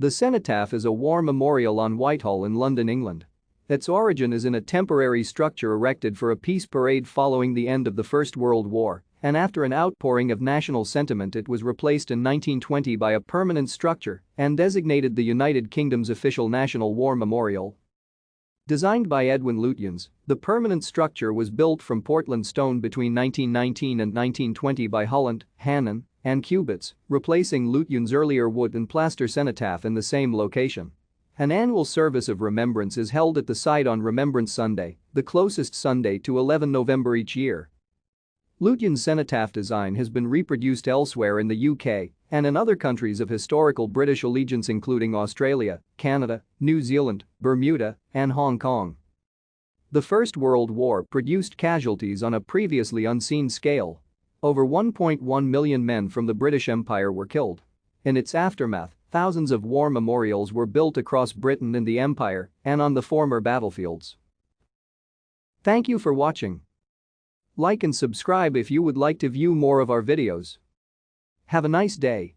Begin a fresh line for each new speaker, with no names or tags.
The Cenotaph is a war memorial on Whitehall in London, England. Its origin is in a temporary structure erected for a peace parade following the end of the First World War, and after an outpouring of national sentiment it was replaced in 1920 by a permanent structure and designated the United Kingdom's official national war memorial. Designed by Edwin Lutyens, the permanent structure was built from Portland stone between 1919 and 1920 by Holland, Hannon, and Cubits, replacing Lutyens' earlier wood and plaster cenotaph in the same location. An annual service of remembrance is held at the site on Remembrance Sunday, the closest Sunday to 11 November each year. Lutyens' cenotaph design has been reproduced elsewhere in the UK and in other countries of historical British allegiance including Australia, Canada, New Zealand, Bermuda, and Hong Kong. The First World War produced casualties on a previously unseen scale. Over 1.1 million men from the British Empire were killed. In its aftermath, thousands of war memorials were built across Britain and the Empire and on the former battlefields. Thank you for watching. Like and subscribe if you would like to view more of our videos. Have a nice day.